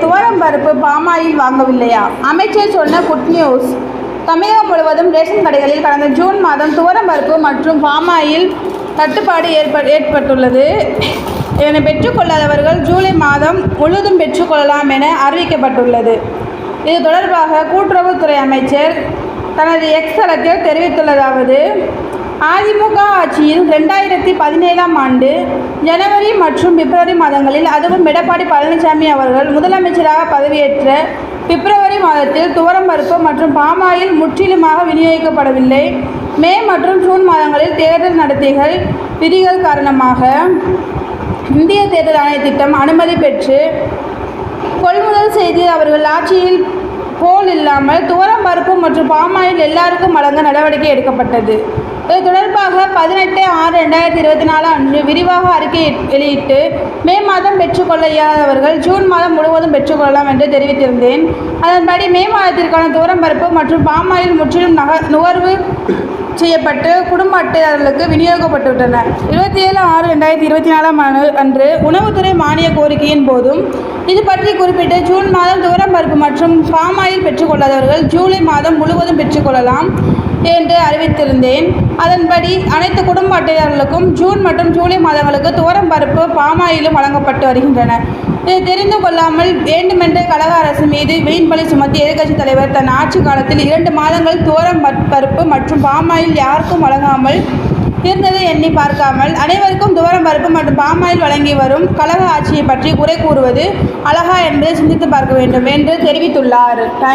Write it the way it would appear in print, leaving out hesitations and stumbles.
துவரம் பருப்பு பாமாயில் வாங்கவில்லையா? அமைச்சர் சொன்ன குட் நியூஸ். தமிழகம் முழுவதும் ரேஷன் கடைகளில் கடந்த ஜூன் மாதம் துவரம் பருப்பு மற்றும் பாமாயில் தட்டுப்பாடு ஏற்பட்டுள்ளது. இதனை பெற்றுக்கொள்ளாதவர்கள் ஜூலை மாதம் முழுவதும் பெற்றுக்கொள்ளலாம் என அறிவிக்கப்பட்டுள்ளது. இது தொடர்பாக கூட்டுறவுத்துறை அமைச்சர் தனது எக்ஸ் தளத்தில் தெரிவித்துள்ளதாவது: அதிமுக ஆட்சியில் 2017ஆம் ஆண்டு ஜனவரி மற்றும் பிப்ரவரி மாதங்களில், அதுவும் எடப்பாடி பழனிசாமி அவர்கள் முதலமைச்சராக பதவியேற்ற பிப்ரவரி மாதத்தில் துவரம் பருப்பு மற்றும் பாமாயில் முற்றிலுமாக விநியோகிக்கப்படவில்லை. மே மற்றும் ஜூன் மாதங்களில் தேர்தல் நடத்தைகள் விதிகள் காரணமாக இந்திய தேர்தல் ஆணைய திட்டம் அனுமதி பெற்று கொள்முதல் செய்து அவர்கள் ஆட்சியில் போல் இல்லாமல் துவரம் பருப்பு மற்றும் பாமாயில் எல்லாருக்கும் வழங்க நடவடிக்கை எடுக்கப்பட்டது. இது தொடர்பாக 18/6/2024 அன்று விரிவாக அறிக்கை வெளியிட்டு மே மாதம் பெற்றுக்கொள்ள இயலாதவர்கள் ஜூன் மாதம் முழுவதும் பெற்றுக்கொள்ளலாம் என்று தெரிவித்திருந்தேன். அதன்படி மே மாதத்திற்கான துவரம் பருப்பு மற்றும் பாமாயில் முற்றிலும் நுகர்வு செய்யப்பட்டு குடும்ப அட்டைதாரர்களுக்கு விநியோகிக்கப்பட்டுவிட்டன. 27/6/2024 அன்று உணவுத்துறை மானிய கோரிக்கையின் போதும் இது பற்றி குறிப்பிட்டு ஜூன் மாதம் துவரம் பருப்பு மற்றும் பாமாயில் பெற்றுக்கொள்ளாதவர்கள் ஜூலை மாதம் முழுவதும் பெற்றுக்கொள்ளலாம் என்று அறிவித்திருந்தேன். அதன்படி அனைத்து குடும்ப அட்டைதாரர்களுக்கும் ஜூன் மற்றும் ஜூலை மாதங்களுக்கு துவரம் பருப்பு பாமாயிலும் வழங்கப்பட்டு வருகின்றன. இதை தெரிந்து கொள்ளாமல் வேண்டுமென்றே கழக அரசு மீது வீண்பழி சுமத்தி எதிர்க்கட்சித் தலைவர் தன் ஆட்சி காலத்தில் 2 மாதங்கள் துவரம் பருப்பு மற்றும் பாமாயில் யாருக்கும் வழங்காமல் இருந்ததை எண்ணி பார்க்காமல் அனைவருக்கும் துவரம் பருப்பு மற்றும் பாமாயில் வழங்கி வரும் கழக ஆட்சியை பற்றி குறை கூறுவது அழகா என்பதை சிந்தித்து பார்க்க வேண்டும் என்று தெரிவித்துள்ளார்.